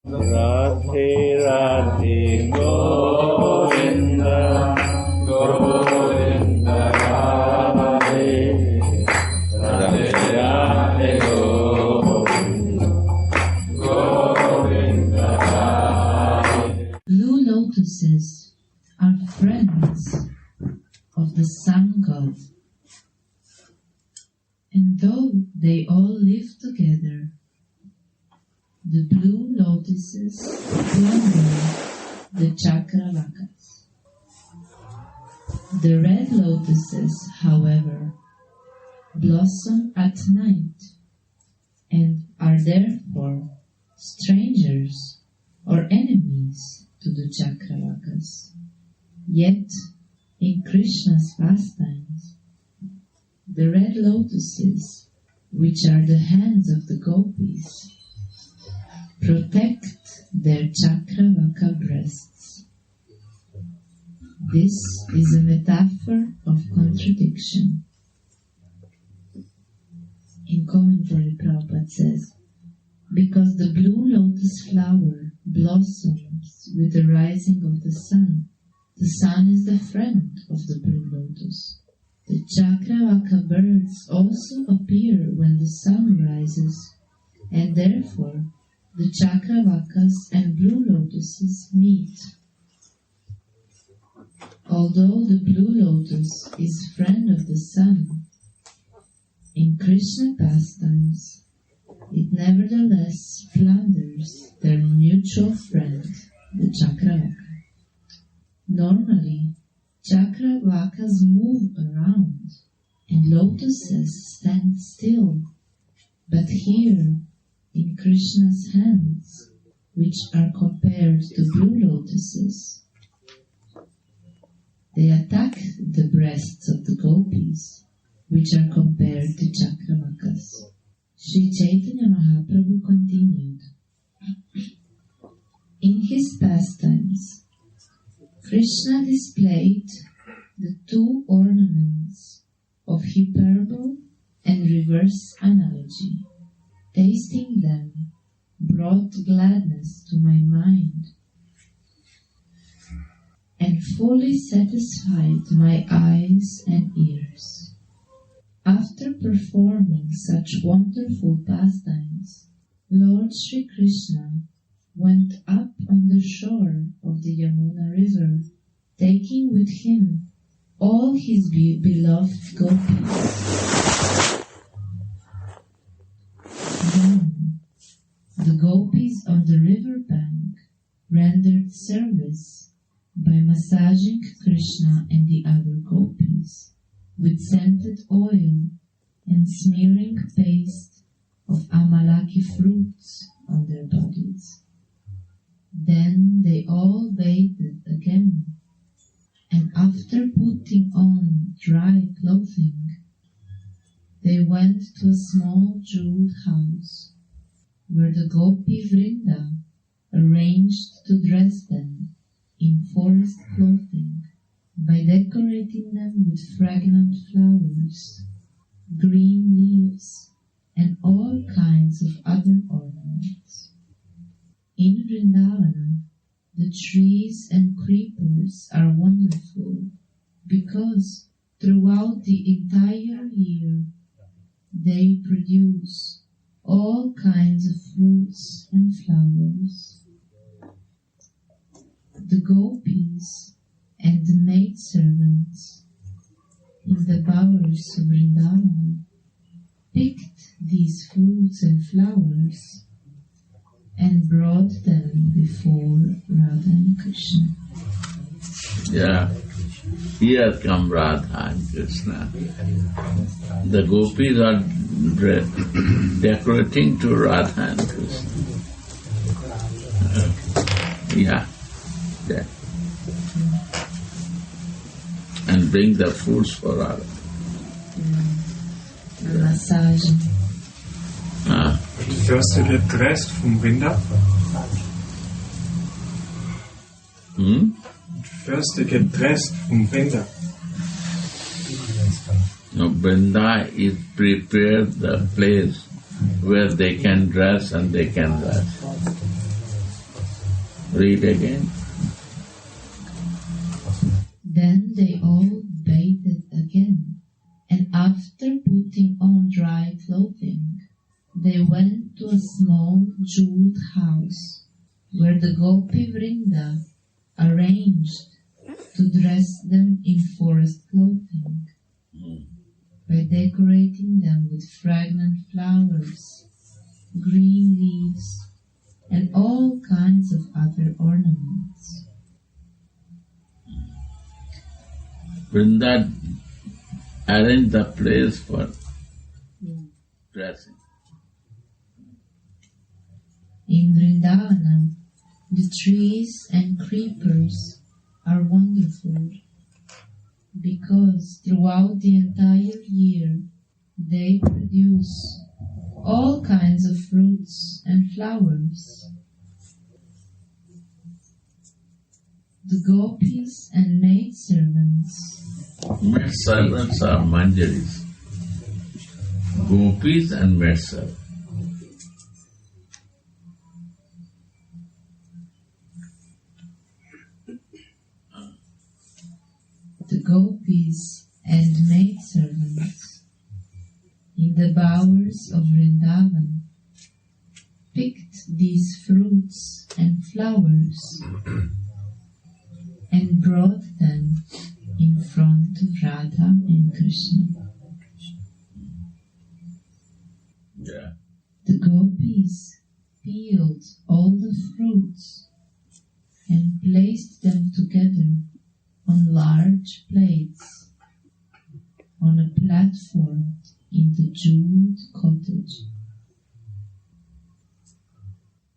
Radhe Radhe Govinda Govinda Radhe Radhe Radhe Govinda Govinda Radhe. Blue lotuses are friends of the sun god, and though they all live together, the blue lotuses plunder the Cakravakas. The red lotuses, however, blossom at night and are therefore strangers or enemies to the Cakravakas. Yet, in Krishna's pastimes, the red lotuses, which are the hands of the gopis, protect their Cakravaka breasts. This is a metaphor of contradiction. In commentary, Prabhupada says, because the blue lotus flower blossoms with the rising of the sun is the friend of the blue lotus. The Cakravaka birds also appear when the sun rises, and therefore the Cakravakas and blue lotuses meet. Although the blue lotus is friend of the sun, in Krishna pastimes, it nevertheless plunders their mutual friend, the Cakravaka. Normally, Cakravakas move around and lotuses stand still, but here, in Krishna's hands, which are compared to blue lotuses, they attack the breasts of the gopis, which are compared to Cakravakas. Sri Caitanya Mahaprabhu continued, in his pastimes, Krishna displayed the two ornaments of hyperbole and reverse analogy. Tasting them brought gladness to my mind and fully satisfied my eyes and ears. After performing such wonderful pastimes, Lord Sri Krishna went up on the shore of the Yamuna river, taking with him all his beloved gopis. Then the gopis on the river bank rendered service by massaging Krishna and the other gopis with scented oil and smearing paste of amalaki fruits on their bodies. Then they all bathed again, and after putting on dry clothing, they went to a small jeweled house, where the Gopi Vrinda arranged to dress them in forest clothing by decorating them with fragrant flowers, green leaves, and all kinds of other ornaments. In Vrindavana, the trees and creepers are wonderful because throughout the entire year they produce all kinds of fruits and flowers. The gopis and the maidservants in the bowers of Vrindavana picked these fruits and flowers and brought them before Radha and Krishna. Yeah, here come Radha and Krishna. The gopis are decorating to Radha and Krishna. Yeah. And bring the fruits for Radha. Massage. The first to get dressed from Vrinda. First to get dressed from Vrinda. No, Vrinda is prepared the place where they can dress and they can dress. Read again. Then they all bathed again, and after putting on dry clothing, they went to a small jeweled house where the Gopi Vrinda arranged to dress them in forest clothing by decorating them with fragrant flowers, green leaves, and all kinds of other ornaments. Vrinda arranged the place for dressing. In Vrindavana, the trees and creepers are wonderful because throughout the entire year they produce all kinds of fruits and flowers. The gopis and maidservants Maidservants are manjaris. Gopis and maidservants. the gopis and maidservants in the bowers of Vrindavan picked these fruits and flowers and brought them in front of Radha and Krishna. Yeah. The gopis peeled all the fruits and placed them together on large plates on a platform in the jeweled cottage.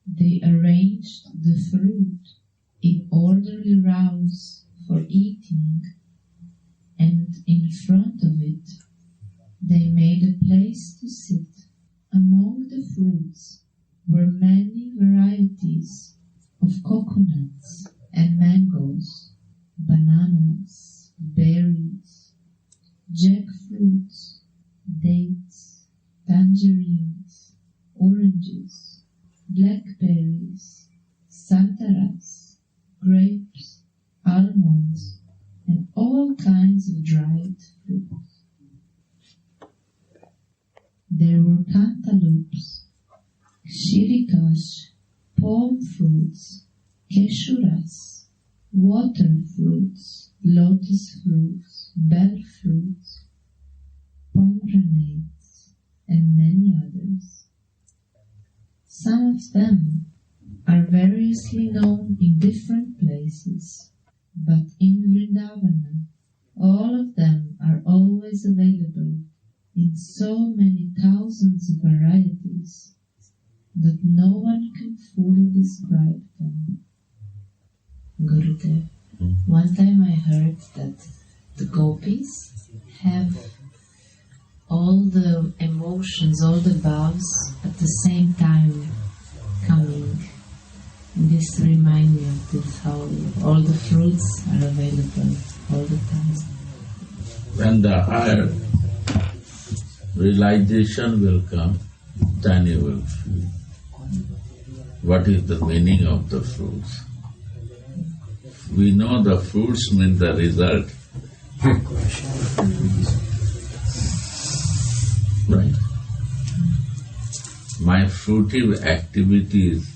They arranged the fruit in orderly rows for eating, and in front of it they made a place to sit. Among the fruits were many varieties of coconuts and mangoes, bananas, berries, jackfruits, dates, tangerines, oranges, blackberries, santaras, grapes, almonds, and all kinds of dried fruits. There were cantaloupes, shirikash, palm fruits, keshuras, water fruits, lotus fruits, bell fruits, pomegranates, and many others. Some of them are variously known in different places, but in Vrindavana, all of them are always available in so many thousands of varieties that no one can fully describe them. Gurudev, one time I heard that the gopis have all the emotions, all the bhavs at the same time coming. And this reminds me of this, how all the fruits are available all the time. When the higher realization will come, then you will feel what is the meaning of the fruits. We know the fruits mean the result. Right? My fruitive activities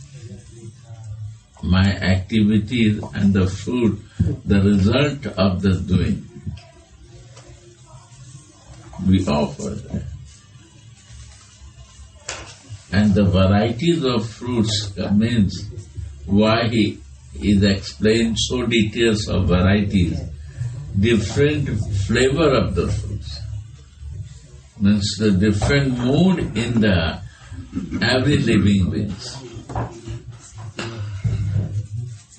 and the fruit, the result of the doing, we offer that. And the varieties of fruits means why he is explained so details of varieties, different flavor of the fruits. Means the different mood in the every living beings.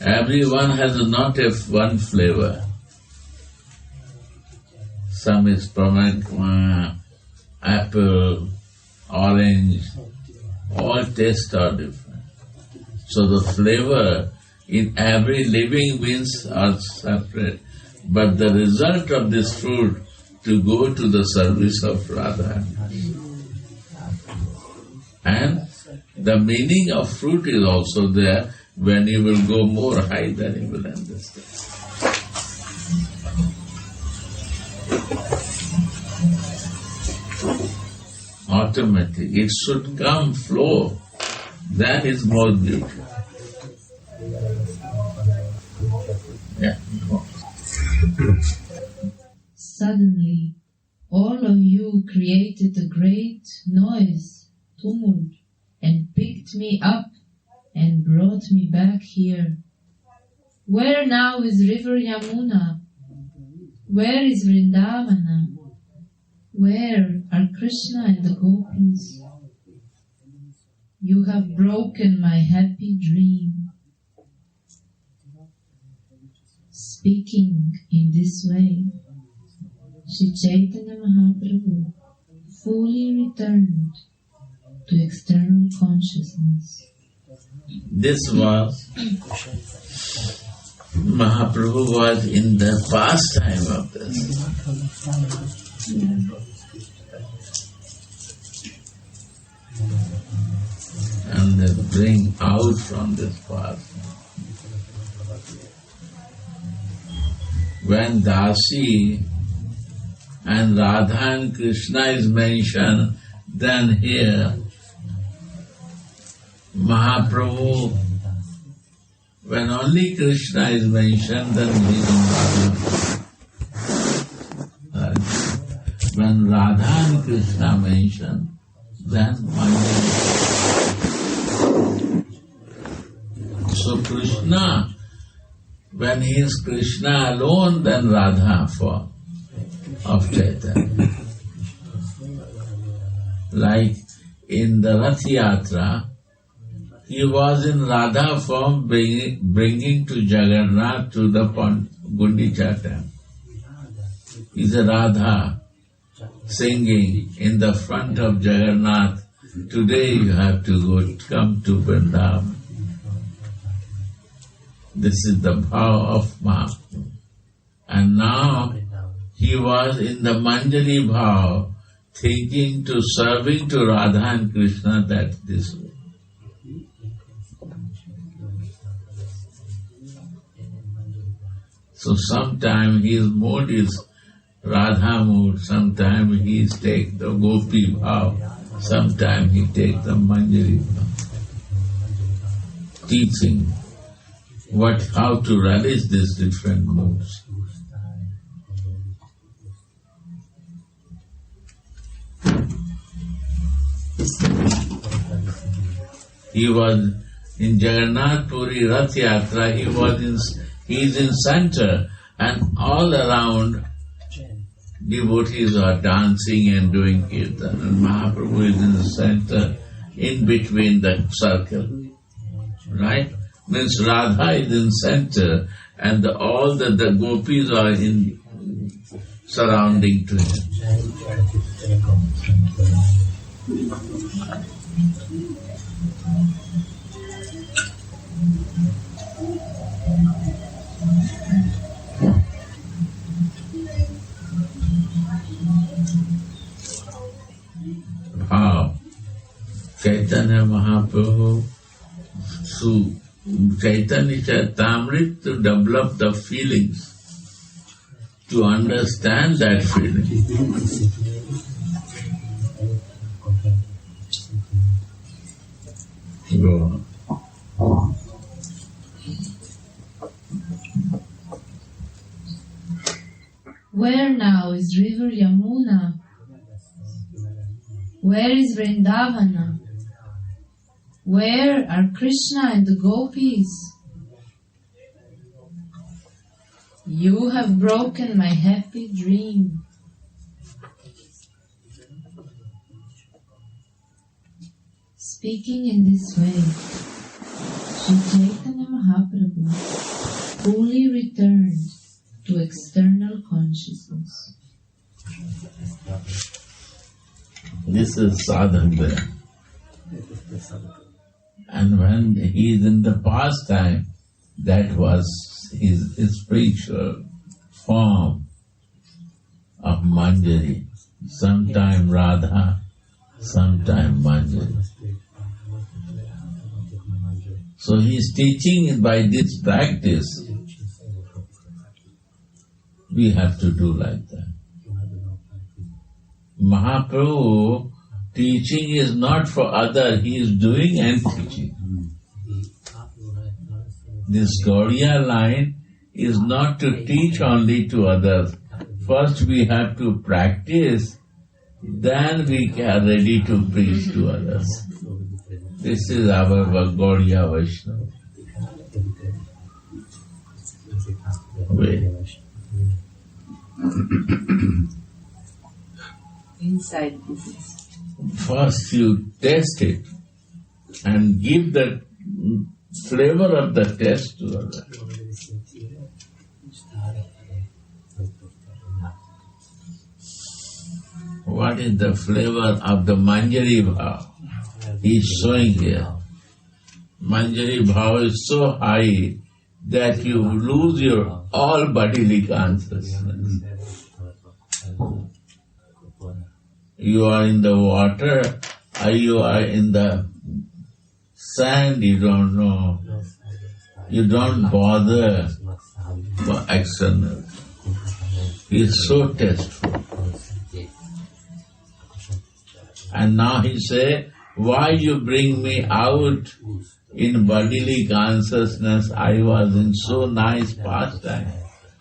Everyone has not one flavor. Some is pomegranate, apple, orange, all tastes are different. So the flavor in every living beings are separate, but the result of this fruit to go to the service of Radha. And the meaning of fruit is also there, When you will go more high, then you will understand. Automatic. It should come, flow. That is more beautiful. Yeah. Suddenly, all of you created a great noise, tumult, and picked me up and brought me back here. Where now is river Yamuna? Where is Vrindavana? Where are Krishna and the gopis? You have broken my happy dream. Speaking in this way, Sri Caitanya Mahaprabhu fully returned to external consciousness. This was, Mahaprabhu was in the pastime of this. And they bring out from this past. When Dasi and Radha and Krishna is mentioned, then here Mahaprabhu, when only Krishna is mentioned, then he is in Radha. When Radha and Krishna mentioned, then Manjari. So Krishna, when he is Krishna alone, then Radha form of Chaitanya. Like in the Rath Yatra, he was in Radha form bringing to Jagannath to the Gundicha temple. He is a Radha singing in the front of Jagannath, today you have to come to Vrindavan. This is the bhav of Mahaprabhu. And now he was in the Manjari bhav, thinking to serving to Radha and Krishna that this way. So sometime his mood is Radha mood, sometime he take the Gopi bhav, sometime he take the Manjari bhav. Teaching how to relish these different moods. He was in Jagannath Puri Rath Yatra, he is in center, and all around devotees are dancing and doing kirtan, and Mahaprabhu is in the center, in between the circle. Right? Means Radha is in center, and all the gopis are in surrounding to him. How Caitanya Mahaprabhu, Caitanya Caritamrita, to develop the feelings, to understand that feeling. Go on. Where now is river Yamuna? Where is Vrindavana? Where are Krishna and the gopis? You have broken my happy dream. Speaking in this way, Sri Caitanya Mahaprabhu fully returned to external consciousness. This is sadhana there. And when he is in the pastime, that was his spiritual form of Manjari. Sometime Radha, sometime Manjari. So he is teaching by this practice. We have to do like that. Mahaprabhu teaching is not for other, he is doing and teaching. This Gaudiya line is not to teach only to others. First we have to practice, then we are ready to preach to others. This is our Gaudiya Vaishnava. Wait. Inside business. First you test it and give the flavor of the test to others. What is the flavor of the Manjari Bhav? He is showing here. Manjari Bhav is so high that you lose your all bodily consciousness. You are in the water or you are in the sand, you don't know. You don't bother for external. He is so tasteful. And now he say, why you bring me out in bodily consciousness? I was in so nice pastime.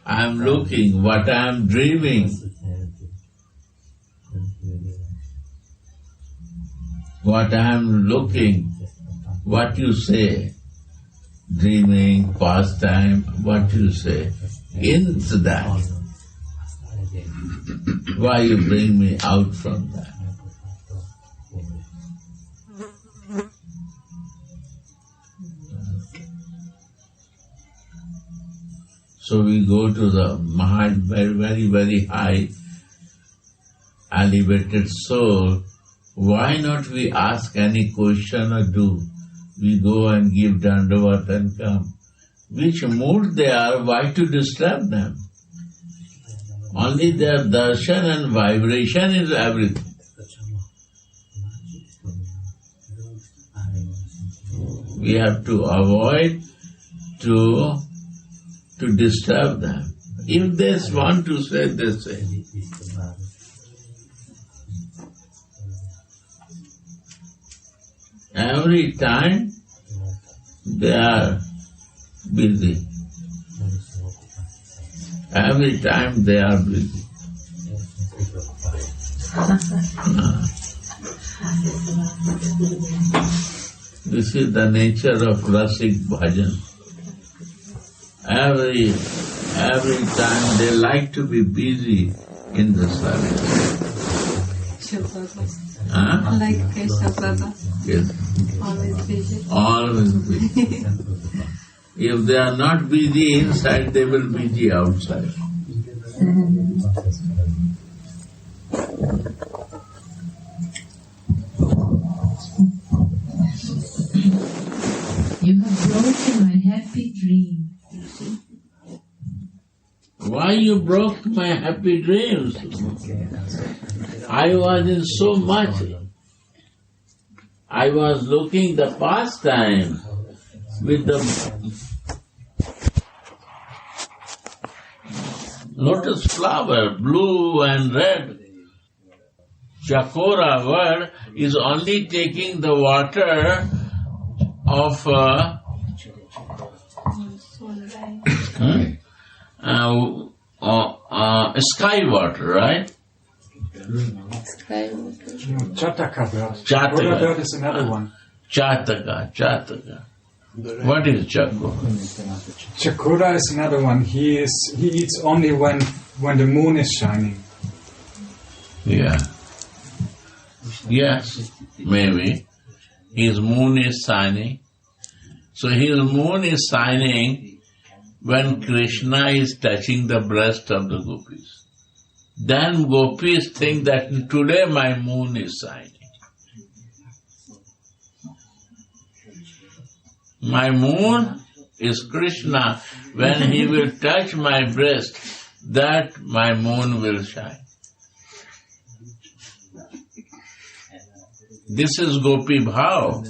I am looking what I am dreaming. What I am looking, what you say, dreaming, pastime, what you say, into that. Why you bring me out from that? So we go to the very, very, very high, elevated soul. Why not we ask any question or do? We go and give dandavat and come. Which mood they are, why to disturb them? Only their darshan and vibration is everything. We have to avoid to disturb them. If they want to say, they say. Every time they are busy. Every time they are busy. This is the nature of Rasik Bhajan. Every time they like to be busy in the service. Like Krishna Prabhu. Yes. Always busy. Always busy. If they are not busy inside, they will be busy outside. You have broken my happy dream. Why you broke my happy dreams? I was in so much. I was looking the pastime with the lotus flower, blue and red. Chakora word is only taking the water of sky water, right? Chataka bird. Chataka. Gora bird is another one. Chataka. What is chakora? Chakora is another one. He eats only when the moon is shining. Yeah. Yes, maybe. His moon is shining. So his moon is shining when Krishna is touching the breast of the gopis. Then gopis think that today my moon is shining. My moon is Krishna. When he will touch my breast, that my moon will shine. This is Gopi Bhav.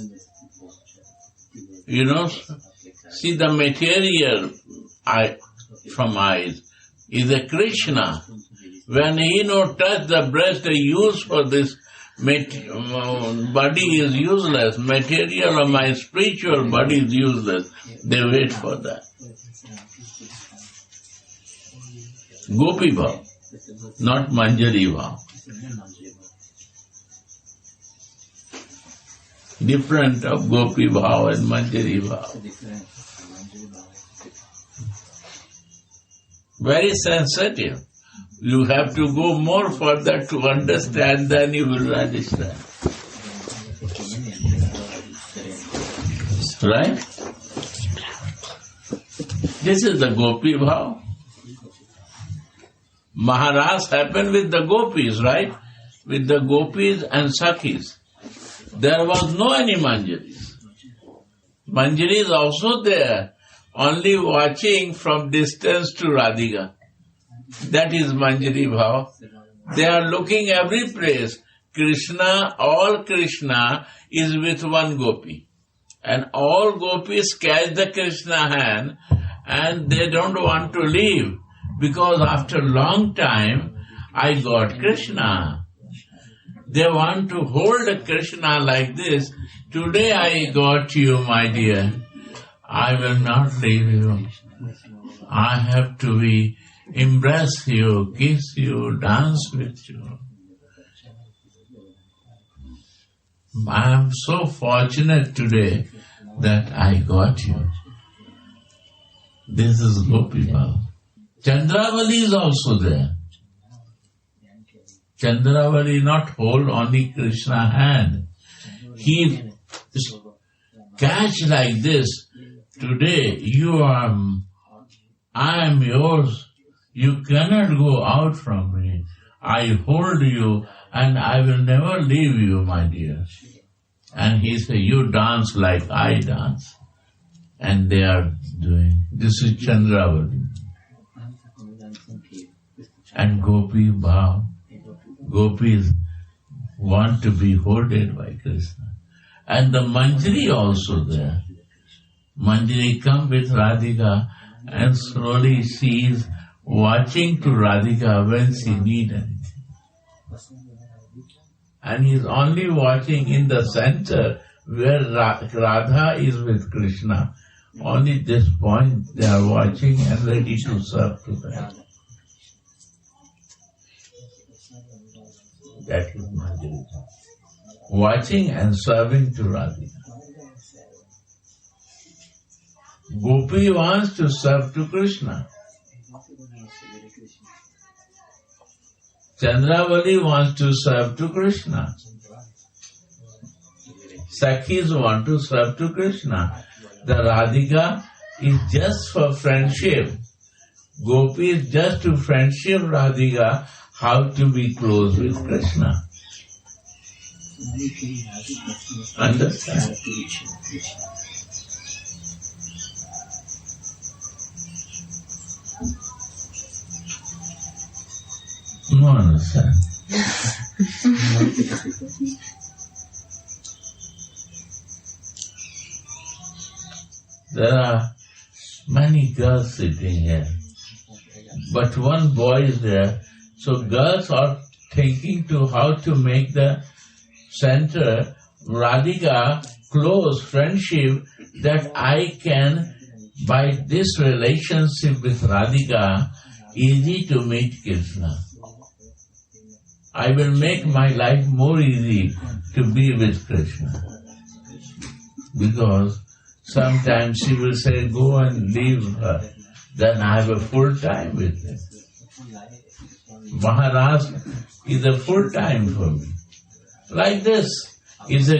See the material from eyes is a Krishna. When he touch the breast, the use for this body is useless. Material of my spiritual body is useless. They wait for that. Gopi bhav, not Manjari bhav. Different of Gopi bhav and Manjari bhav. Very sensitive. You have to go more further to understand, then you will understand. Right? This is the Gopi bhav. Maharaj happened with the gopis, right? With the gopis and sakhis. There was no any Manjaris. Manjari is also there, only watching from distance to Radhika. That is Manjari bhav. They are looking every place. Krishna, all Krishna is with one gopi. And all gopis catch the Krishna hand and they don't want to leave. Because after a long time, I got Krishna. They want to hold Krishna like this. Today I got you, my dear. I will not leave you. I have to embrace you, kiss you, dance with you. I am so fortunate today that I got you. This is Gopi bhav. Chandravali is also there. Chandravali not hold only Krishna hand. He catch like this. Today I am yours. You cannot go out from me. I hold you and I will never leave you, my dear. And he said, you dance like I dance. And they are doing. This is Chandravali. And Gopi bhav. Gopis want to be holded by Krishna. And the Manjari also there. Manjari come with Radhika and slowly she is watching to Radhika when she need anything. And he is only watching in the center where Radha is with Krishna. Only this point they are watching and ready to serve to them. That is Manjari. Watching and serving to Radhika. Gopi wants to serve to Krishna. Chandravali wants to serve to Krishna. Sakhis want to serve to Krishna. The Radhika is just for friendship. Gopi is just to friendship Radhika how to be close with Krishna. Understand? No understand. There are many girls sitting here, but one boy is there. So girls are thinking to how to make the center Radhika close friendship, that I can, by this relationship with Radhika, easy to meet Krishna. I will make my life more easy to be with Krishna. Because sometimes she will say, go and leave her. Then I have a full time with him. Maharaj is a full time for me. Like this is a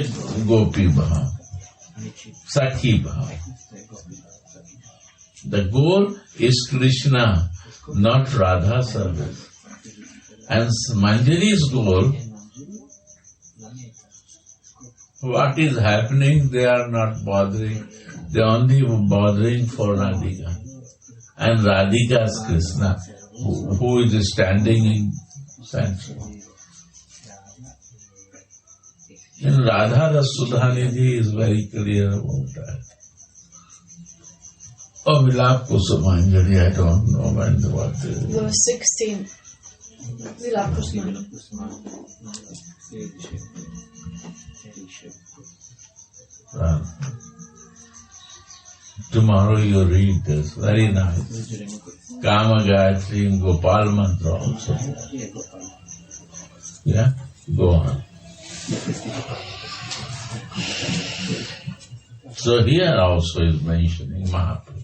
Gopi bhav, Sakhi bhav. The goal is Krishna, not Radha service. And Manjari's goal, what is happening, they are not bothering. They are only bothering for Radhika. And Radhika is Krishna, who is standing in center. In Radha, the Sudhanidhi is very clear about that. Oh, Vilap Kusumanjali, I don't know when what is. The 16. Vilap Kusumanjali. Well, tomorrow you read this, very nice. Kama Gayatri and Gopal Mantra also. Yeah, go on. So here also is mentioning Mahaprabhu.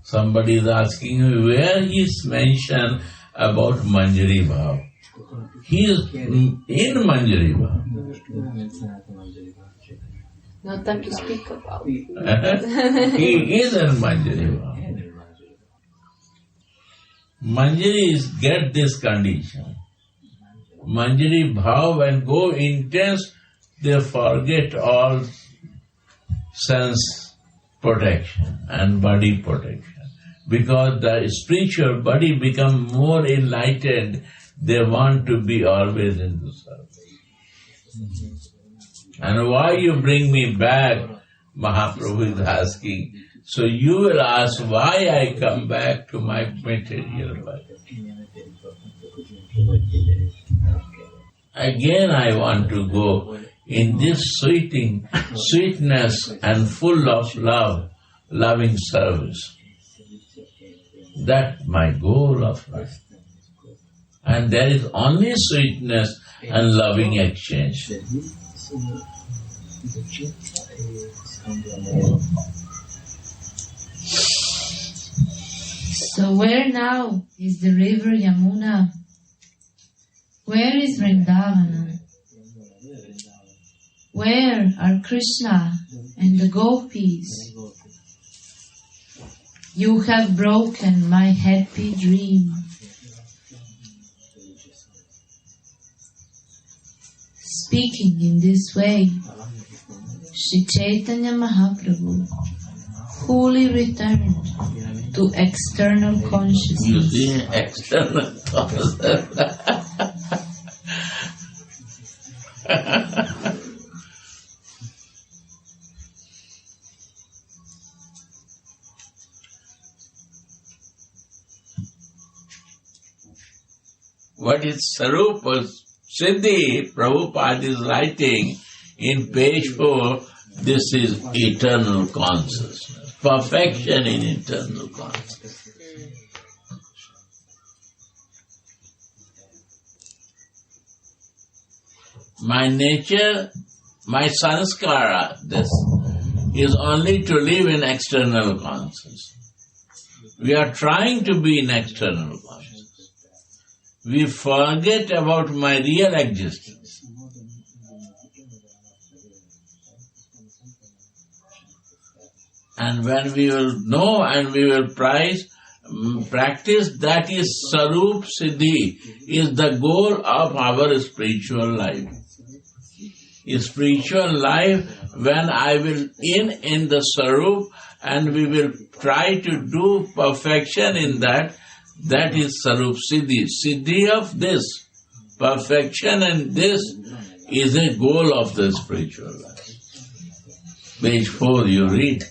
Somebody is asking me where is mentioned about Manjari Bhav. He is in Manjari Bhav. Not time to speak about. He is in Manjari Bhav. Manjari is get this condition. Manjari Bhav, when go intense, they forget all sense protection and body protection. Because the spiritual body become more enlightened, they want to be always in the service. And why you bring me back, Mahaprabhu is asking. So you will ask why I come back to my material body. Again I want to go in this sweetness and full of love, loving service. That's my goal of life. And there is only sweetness and loving exchange. So where now is the river Yamuna? Where is Vrindavana? Where are Krishna and the gopis? You have broken my happy dream. Speaking in this way, Sri Caitanya Mahaprabhu fully returned to external You consciousness. see, external consciousness. What is Sarupa Siddhi, Prabhupada is writing in page 4, this is eternal consciousness, perfection in eternal consciousness. My nature, my sanskara, this is only to live in external consciousness. We are trying to be in external consciousness. We forget about my real existence. And when we will know and we will practice, that is Sarup Siddhi, is the goal of our spiritual life. In spiritual life, when I will in the Sarup and we will try to do perfection in that, that is Sarup Siddhi. Siddhi of this, perfection in this is a goal of the spiritual life. Page 4 you read.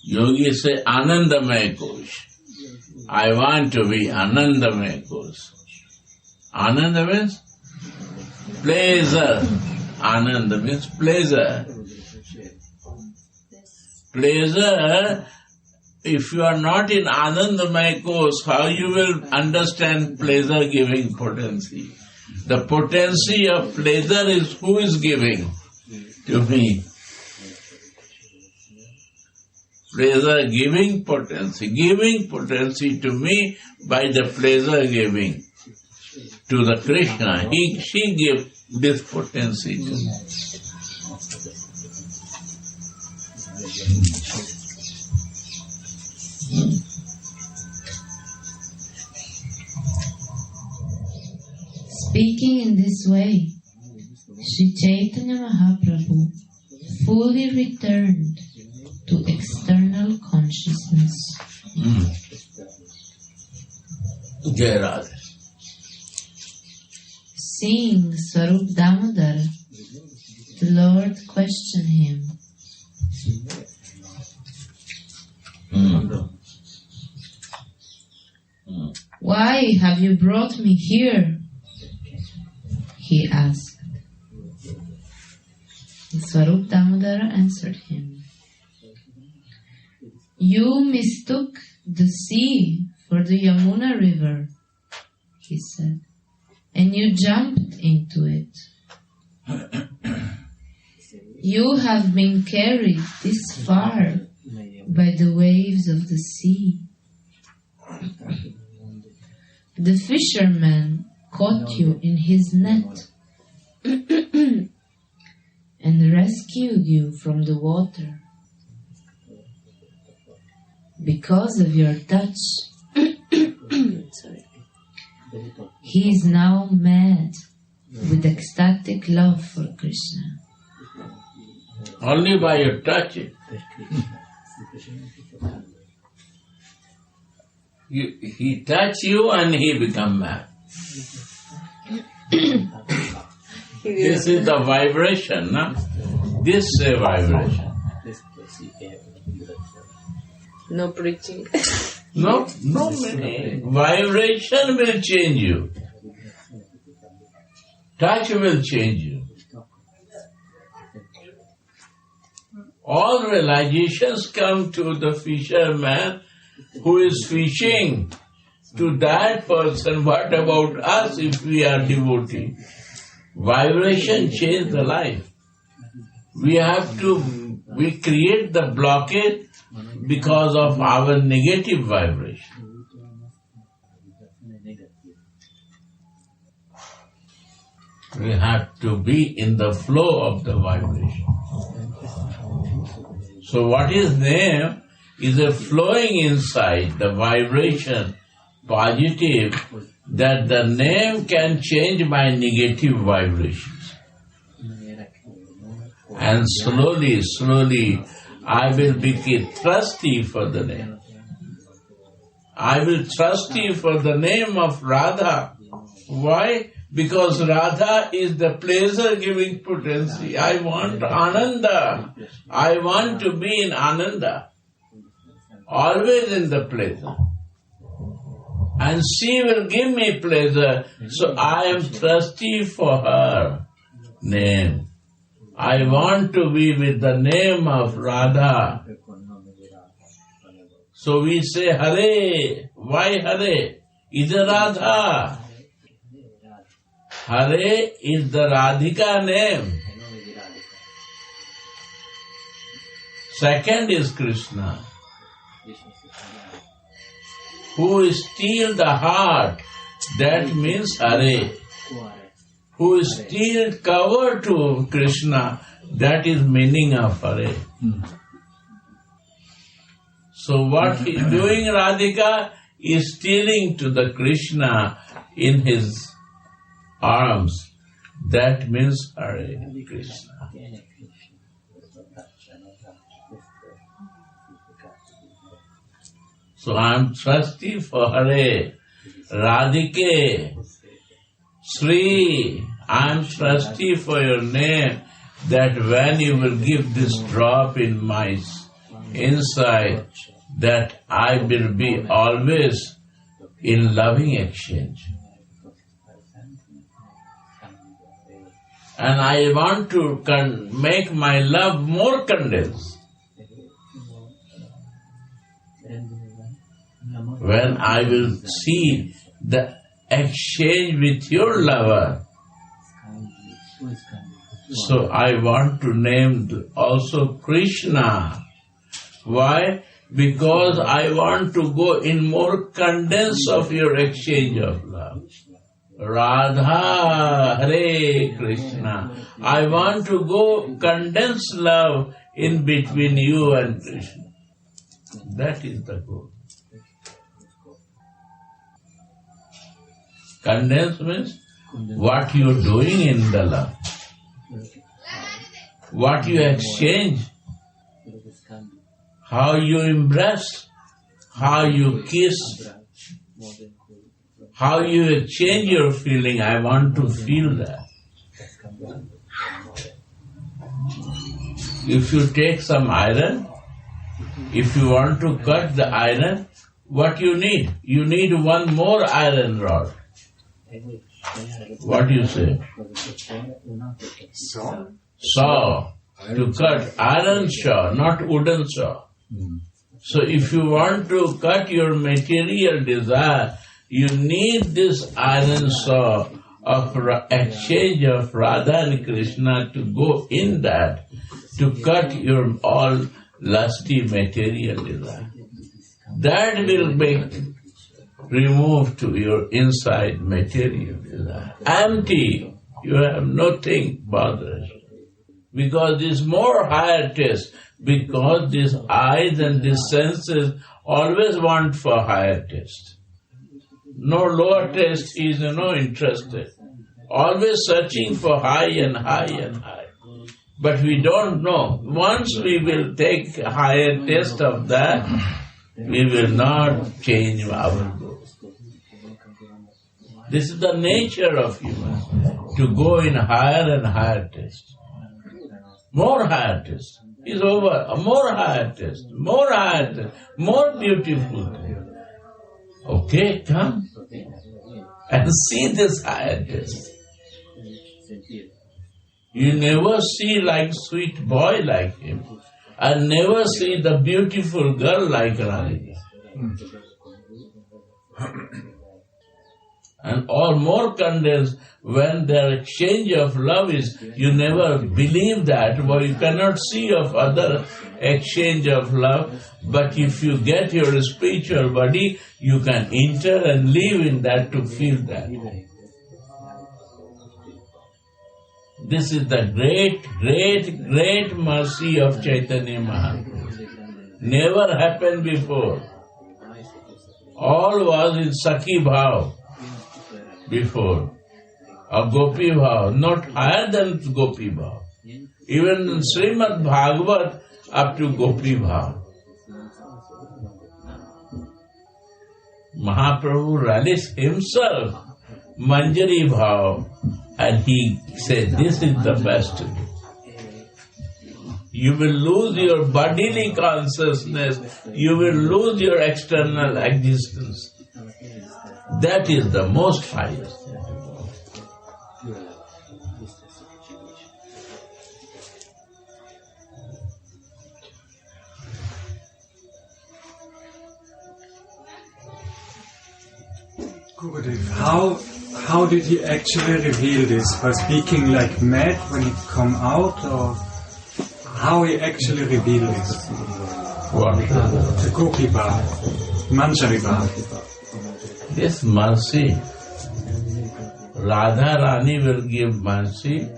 Yogi say Anandamaya Kosh. I want to be Anandamaya Kosh. Ananda means pleasure. Ananda means pleasure. Pleasure, if you are not in Anandamaya Kosh, how you will understand pleasure-giving potency? The potency of pleasure is who is giving to me. Pleasure-giving potency to me by the pleasure giving to the Krishna. She gave this potency to me. Speaking in this way, Sri Caitanya Mahaprabhu fully returned to external consciousness. Jai Radha. Seeing Swarup Damodar, the Lord questioned him. Why have you brought me here? He asked. And Swarup Damodar answered him. You mistook the sea for the Yamuna river, he said, and you jumped into it. You have been carried this far by the waves of the sea. The fisherman caught you in his net and rescued you from the water. Because of your touch, he is now mad with ecstatic love for Krishna. Only by your touch. He touch you and he become mad. This is the vibration, no? This vibration. No preaching. No, vibration will change you. Touch will change you. All realizations come to the fisherman who is fishing. To that person, what about us if we are devotee? Vibration changes the life. We create the blockage because of our negative vibration. We have to be in the flow of the vibration. So what is name is a flowing inside the vibration, positive, that the name can change my negative vibrations. And slowly, I will be thirsty for the name. I will thirsty for the name of Radha. Why? Because Radha is the pleasure-giving potency. I want Ananda. I want to be in Ananda. Always in the pleasure. And she will give me pleasure, so I am thirsty for her name. I want to be with the name of Radha. So we say Hare. Why Hare? Is a Radha. Hare is the Radhika name. Second is Krishna, who steals the heart. That means Hare. Who steals cover to Krishna. That is meaning of Hare. So what he is doing, Radhika, is stealing to the Krishna in his arms. That means Hare Krishna. So I am thirsty for Hare, Radhike, Sri. I am thirsty for your name, that when you will give this drop in my inside, that I will be always in loving exchange. And I want to make my love more condensed. When I will see the exchange with your lover, so I want to name also Krishna. Why? Because I want to go in more condense of your exchange of love. Radha, Hare Krishna. I want to go condense love in between you and Krishna. That is the goal. Condense means what you are doing in the love. What you exchange. How you embrace. How you kiss. how you exchange your feeling, I want to feel that. If you take some iron, if you want to cut the iron, what you need? You need one more iron rod. What do you say? Saw. To cut iron saw, not wooden saw. So if you want to cut your material desire, you need this iron saw of exchange of Radha and Krishna to go in that, to cut your all lusty material desire. That will make remove to your inside material desire. Empty, you have nothing bothers. Because this more higher taste, because these eyes and these senses always want for higher taste. No lower taste is no interested. Always searching for high and high and high. But we don't know. Once we will take higher taste of that, we will not change our goal. This is the nature of human, to go in higher and higher taste. More higher taste is over. More higher taste, more higher taste, more beautiful taste. Okay, come and see this higher taste. You never see like sweet boy like him, and never see the beautiful girl like Radhika. And all more condensed when their exchange of love is, you never believe that, or you cannot see of other exchange of love, but if you get your spiritual body, you can enter and live in that to feel that. This is the great, great, great mercy of Caitanya Mahaprabhu. Never happened before. All was in Sakhi Bhav before. A Gopi Bhav, not higher than Gopi Bhav. Even in Srimad Bhagavat up to Gopi Bhav. Mahaprabhu relished himself Manjari Bhav, and he said, this is the best. You will lose your bodily consciousness, you will lose your external existence. That is the most highest. Gurudev, how did he actually reveal this? By speaking like mad when he come out, or how he actually revealed this? What? The Gopi Bhav, Manjari Bhav. This mercy, Radha Rani will give mercy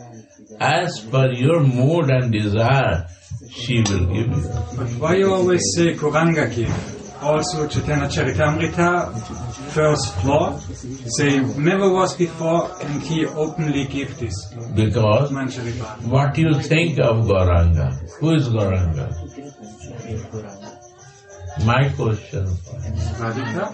as per your mood and desire, she will give you. But why you always say Gauranga give? Also Chaitanya Caritamrita, first floor, say never was before, and he openly give this. Because Manjari Bhav. what you think of Gauranga? Who is Gauranga? My question. Radhika?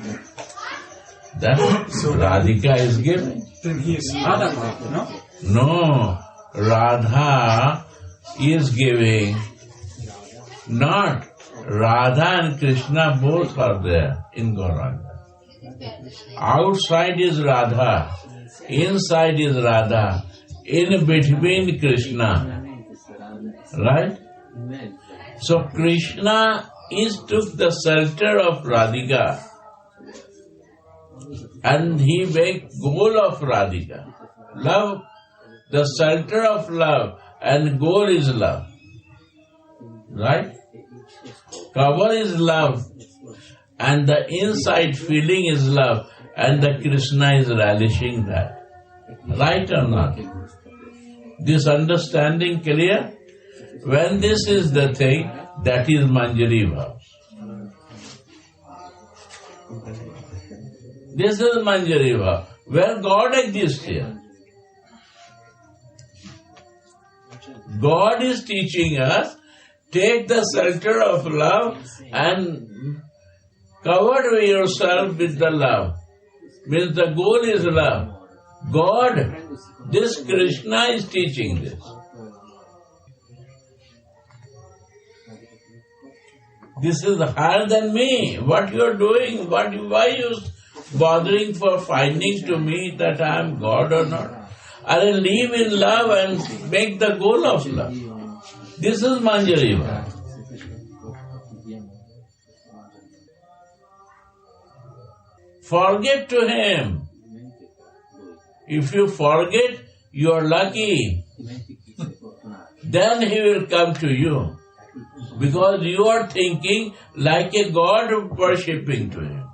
That So Radhika is giving. Then he is Radha Bhav, no? No, Radha is giving. Not Radha and Krishna both are there in Gauranga. Outside is Radha, inside is Radha, in between Krishna. Right? So Krishna took the shelter of Radhika, and he made goal of Radhika. Love, the shelter of love, and goal is love. Right? Cover is love, and the inside feeling is love, and the Krishna is relishing that. Right or not? This understanding clear? When this is the thing, that is Manjari Bhav. This is Manjari Bhav, where God exists here. God is teaching us, take the shelter of love and cover yourself with the love. Means the goal is love. God, this Krishna is teaching this. This is higher than me. What you are doing, why you bothering for finding to me that I am God or not? I will live in love and make the goal of love. This is Manjariva. Forget to him. If you forget, you are lucky. Then he will come to you. Because you are thinking like a God worshipping to him.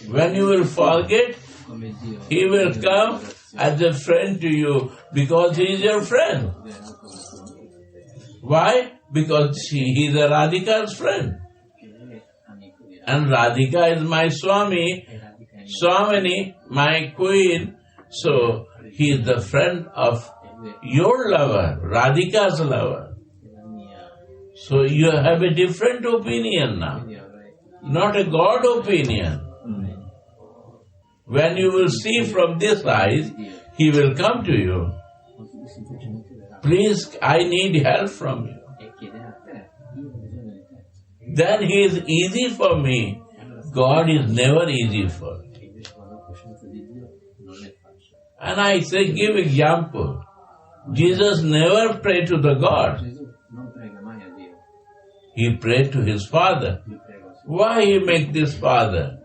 When you will forget, he will come as a friend to you because he is your friend. Why? Because he is a Radhika's friend. And Radhika is my Swami, Swamini, my queen. So he is the friend of your lover, Radhika's lover. So you have a different opinion now, not a God opinion. When you will see from this eyes, he will come to you. Please, I need help from you. Then he is easy for me. God is never easy for me. And I say, give example. Jesus never prayed to the God. He prayed to his Father. Why he make this Father?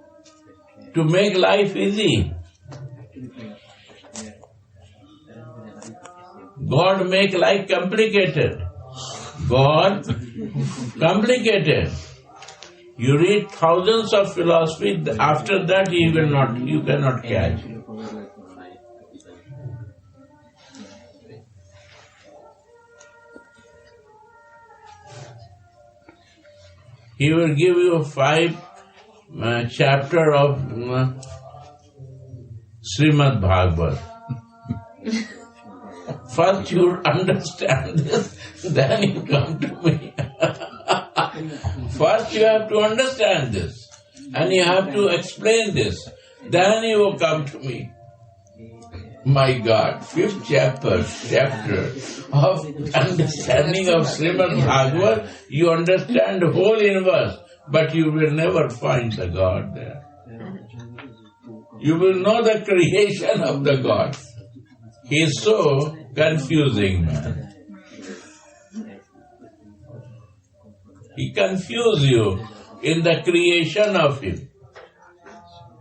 To make life easy. God make life complicated. God complicated. You read thousands of philosophy, after that you cannot catch. He will give you 5 chapter of Srimad Bhagavad. First you understand this, then you come to me. First you have to understand this, and you have to explain this, then you will come to me. My God, 5th chapter of understanding of Srimad Bhagavad, you understand the whole universe, but you will never find the God there. You will know the creation of the God. He is so confusing, man. He confuses you in the creation of Him.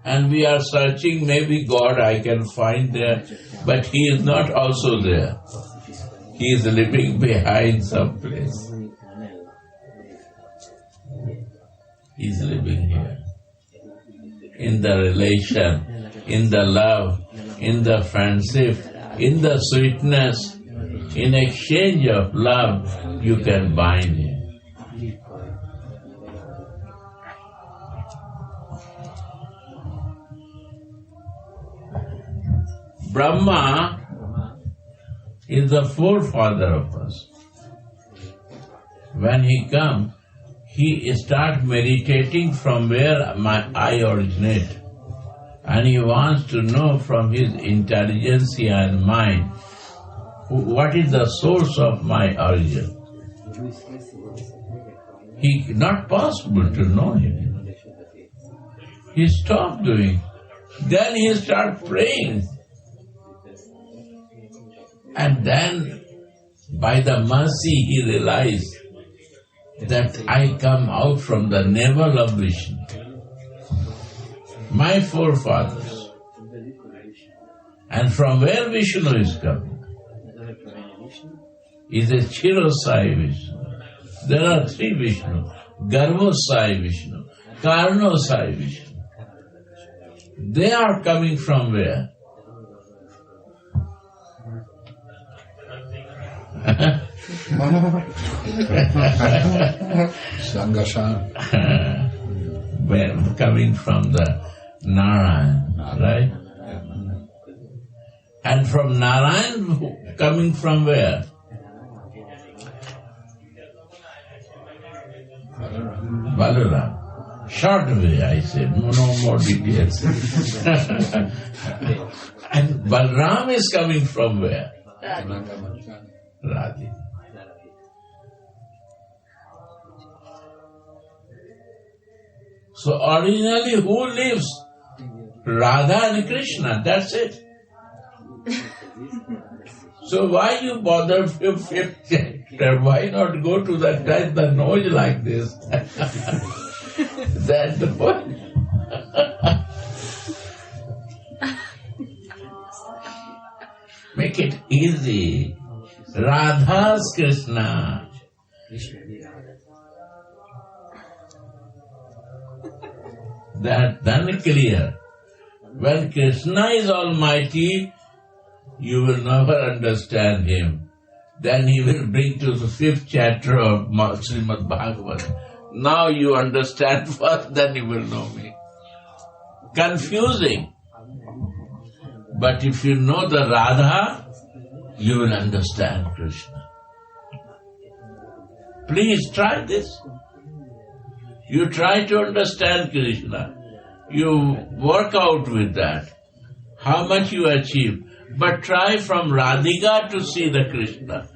And we are searching, maybe God I can find there, but He is not also there. He is living behind some place. He is living here. In the relation, in the love, in the friendship, in the sweetness, in exchange of love, you can bind Him. Brahma is the forefather of us. When he comes, he starts meditating from where I originate. And he wants to know from his intelligence and mind, what is the source of my origin? He not possible to know him. He stopped doing. Then he starts praying. And then, by the mercy, he realized that I come out from the navel of Vishnu. My forefathers. And from where Vishnu is coming? Is a Chirosai Vishnu. There are 3 Vishnu. Garvosai Vishnu, Karnosai Vishnu. They are coming from where? Where? Coming from the Narayan, right? And from Narayan, coming from where? Balaram. Short way, I said, no more details. And Balram is coming from where? Radhika. So originally who lives? Radha and Krishna, that's it. So why you bother with fifth chapter? Why not go to the touch the nose like this? That's the point. Make it easy. Radha's Krishna. That then clear. When Krishna is almighty, you will never understand him. Then he will bring to the fifth chapter of Srimad Bhagavad. Now you understand first, then you will know me. Confusing. But if you know the Radha, you will understand Krishna. Please try this. You try to understand Krishna. You work out with that. How much you achieve. But try from Radhika to see the Krishna.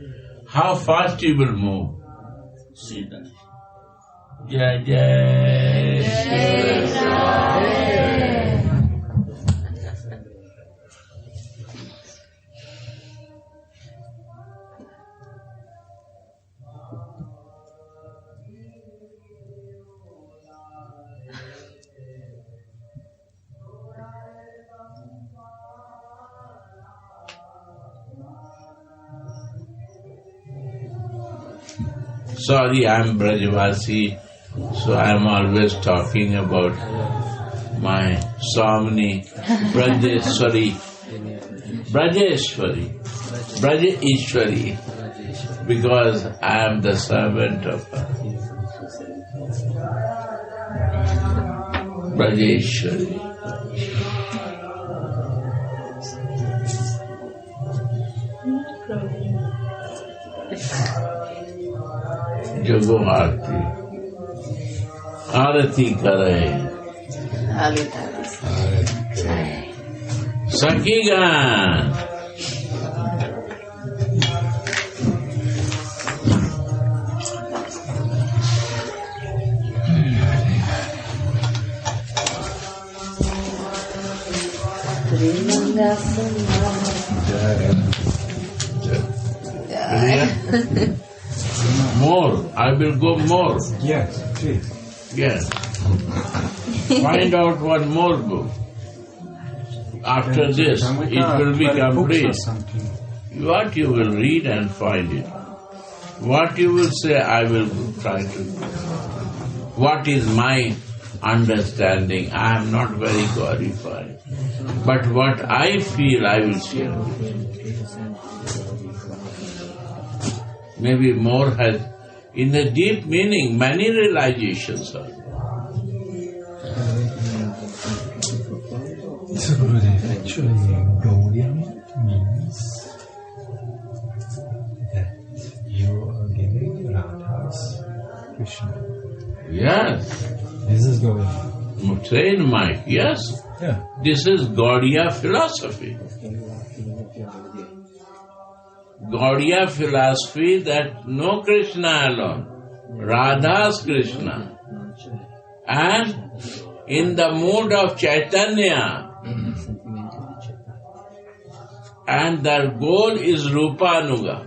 How fast you will move. See that. Jai Jai Shri Sorry, I am Brajavasi, so I am always talking about my Swamini, Brajeshwari, because I am the servant of her. Brajeshwari. Jago Aarti. Aarati kare. Sakhigan. More. I will go more. Yes, please. Yes. Find out one more book. After this, it will be complete. What you will read and find it. What you will say, I will try to do. What is my understanding? I am not very qualified. But what I feel, I will share. Maybe more has, in the deep meaning, many realizations are. So actually, Gaudiya means that you are giving Radha's Krishna. Yes. This is Gaudiya. Say in Mike, yes. Yeah. This is Gaudiya philosophy. Gaudiya philosophy that no Krishna alone, Radha's Krishna. And in the mood of Caitanya, and their goal is Rupanuga.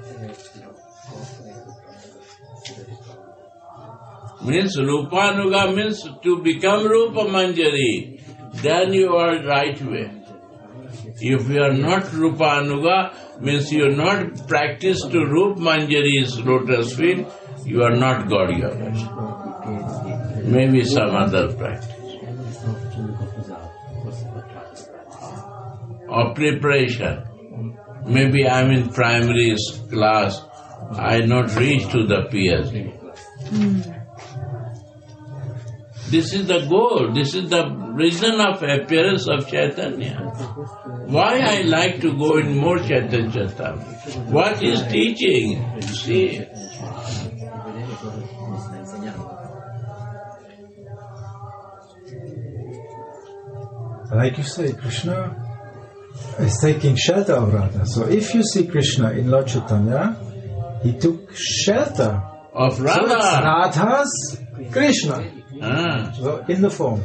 Means Rupanuga means to become Rupa Manjari, then you are right way. If you are not Rupanuga, means you are not practiced to Rupa Manjari's lotus feet, you are not Gaudiya. Maybe some other practice. Or preparation. Maybe I am in primary class, I not reach to the PhD. This is the goal, this is the reason of appearance of Caitanya. Why I like to go in more Chaitanya stuff? What is teaching? See. Like you say, Krishna is taking shelter of Radha. So if you see Krishna in Lord Caitanya, he took shelter of Radha. So it's Radha's Krishna. So in the form.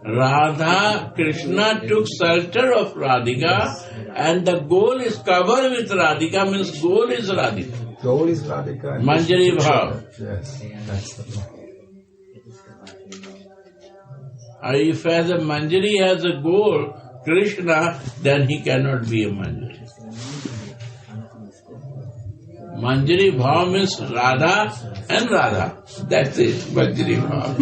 Radha, Krishna took shelter of Radhika, and the goal is covered with Radhika, means goal is Radhika. Goal is Radhika. Manjari Bhav. Yes, that's the point. If as a Manjari has a goal, Krishna, then he cannot be a Manjari. Manjari Bhav means Radha and Radha. That's it, Manjari Bhav.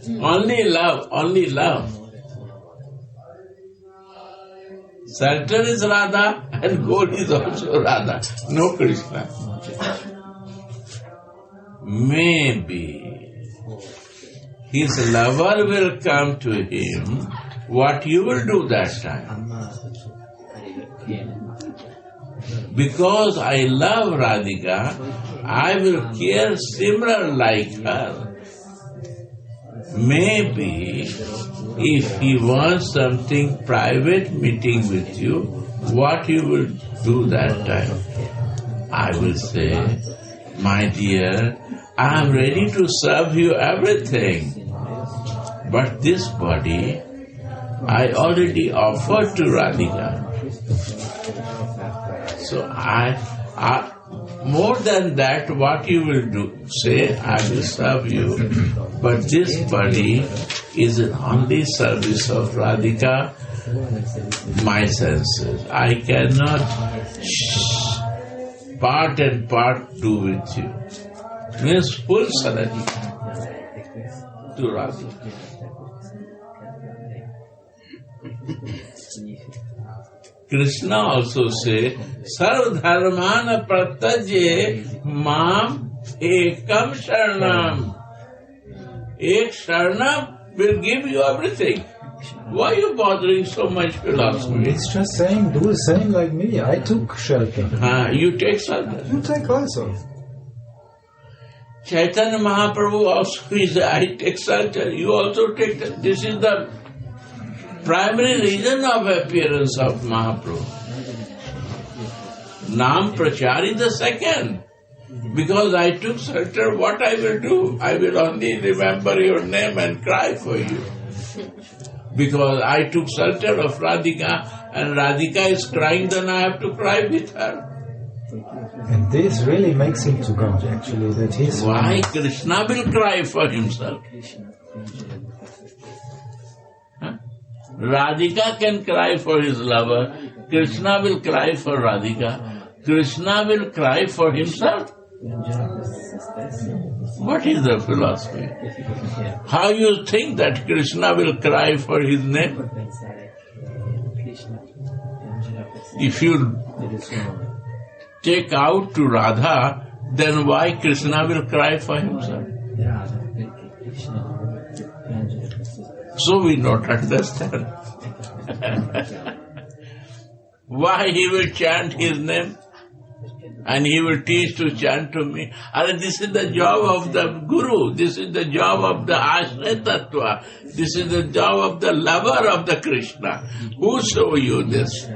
Only love, only love. Center is Radha and goal is also Radha. No Krishna. Maybe his lover will come to him. What you will do that time? Because I love Radhika, I will care similar like her. Maybe if he wants something private meeting with you, what you will do that time? I will say, my dear, I am ready to serve you everything. But this body, I already offered to Radhika. So more than that, what you will do? Say, I will serve you, but this body is in only service of Radhika, my senses. I cannot part and part do with you. Means full surrender to Radhika. Krishna also say, Sarv dharmana pratajye mam ekam sharanam. Ek sharanam will give you everything. Why are you bothering so much philosophy? It's just saying, do the same like me. I took shelter. You take shelter. You take also. Chaitanya Mahaprabhu also is, I take shelter. You also take shelter. This is the primary reason of appearance of Mahaprabhu. Nam Prachari the second. Because I took shelter, what I will do? I will only remember your name and cry for you. Because I took shelter of Radhika and Radhika is crying, then I have to cry with her. And this really makes him to God, actually. That he's Why? Krishna will cry for himself. Radhika can cry for his lover. Krishna will cry for Radhika. Krishna will cry for himself. What is the philosophy? How you think that Krishna will cry for his name? If you take out to Radha, then why Krishna will cry for himself? So we don't understand. Why he will chant his name and he will teach to chant to me. And this is the job of the Guru. This is the job of the Ashray Tattva. This is the job of the lover of the Krishna. Who show you this?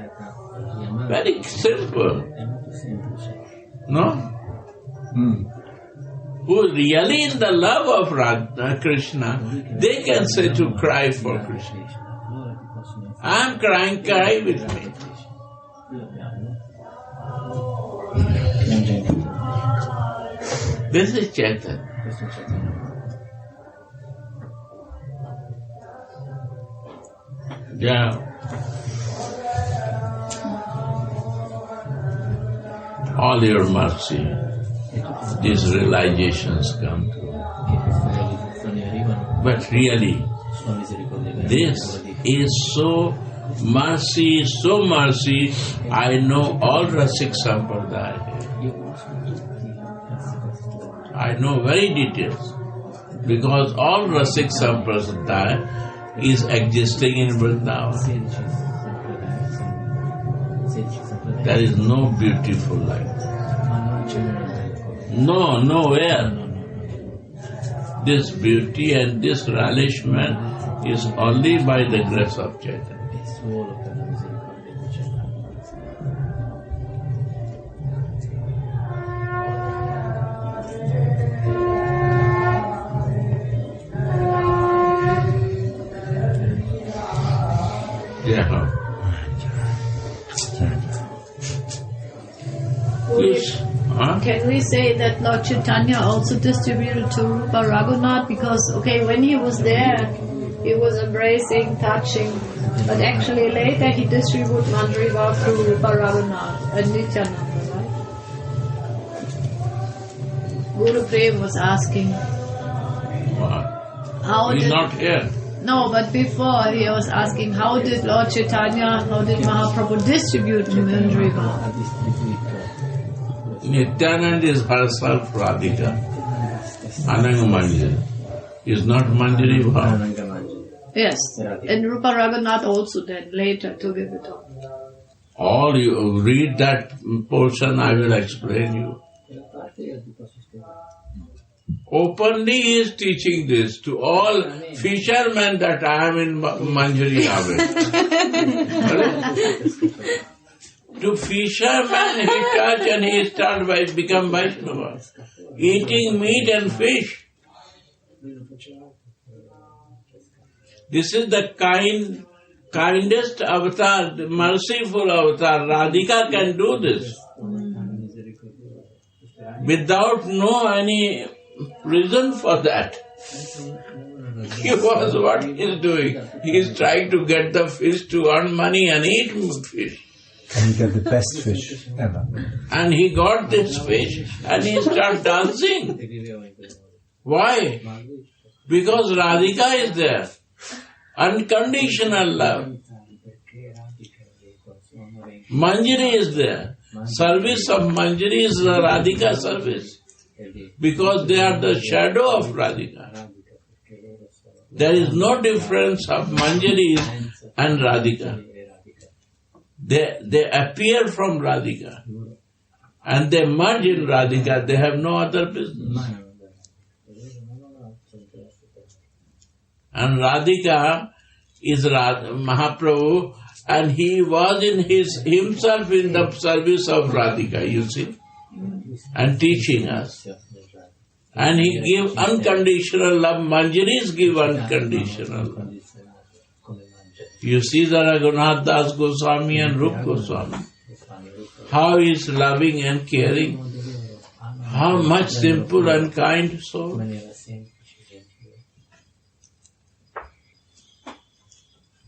Very simple. No? Who really in the love of Krishna, they can say to cry for Krishna. I am crying, cry with me. This is Chaitanya. Yeah. All your mercy, these realizations come to. But really, this is so mercy, I know all Rasik Sampradaya. I know very details. Because all Rasik Sampradaya is existing in Vrindavan. There is no beautiful life. No, nowhere. This beauty and this relishment is only by the grace of Chaitanya. Yeah. Can we say that Lord Caitanya also distributed to Rupa Raghunath? Because, when he was there, he was embracing, touching, but actually later he distributed Manjari Bhav to Rupa Raghunath and Nityananda, right? Guru Prem was asking. What? He's not here. No, but before he was asking, how did Lord Caitanya, how did Mahaprabhu distribute Manjari Bhav? Nityananda is herself Radhika. Ananga Manjari is not Manjari Bhav. Yes, and Rupa Raghunath also then later took it on. All you read that portion, I will explain you. Openly he is teaching this to all fishermen that I am in Manjari Ave. To fishermen he touch and he start by become Vaishnava, eating meat and fish. This is the kindest avatar, the merciful avatar. Radhika can do this without any reason for that. He was what he is doing. He is trying to get the fish to earn money and eat fish. And he got the best fish ever. And he got this fish and he started dancing. Why? Because Radhika is there. Unconditional love. Manjari is there. Service of Manjari is the Radhika service. Because they are the shadow of Radhika. There is no difference of Manjari and Radhika. They appear from Radhika. And they merge in Radhika. They have no other business. And Radhika is Mahaprabhu, and he was himself in the service of Radhika, you see, and teaching us. And he gave unconditional love. Manjaris give unconditional love. You see the Raghunath Das Goswami and Rup Goswami. How he is loving and caring. How much simple and kind soul.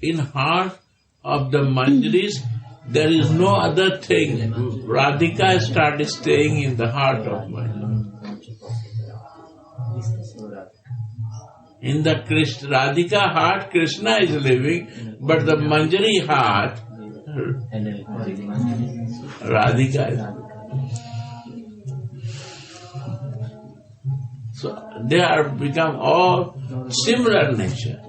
In heart of the Manjaris, there is no other thing. Radhika started staying in the heart of Manjari. In the Radhika heart, Krishna is living, but the Manjari heart, Radhika is living. So they are become all similar nature.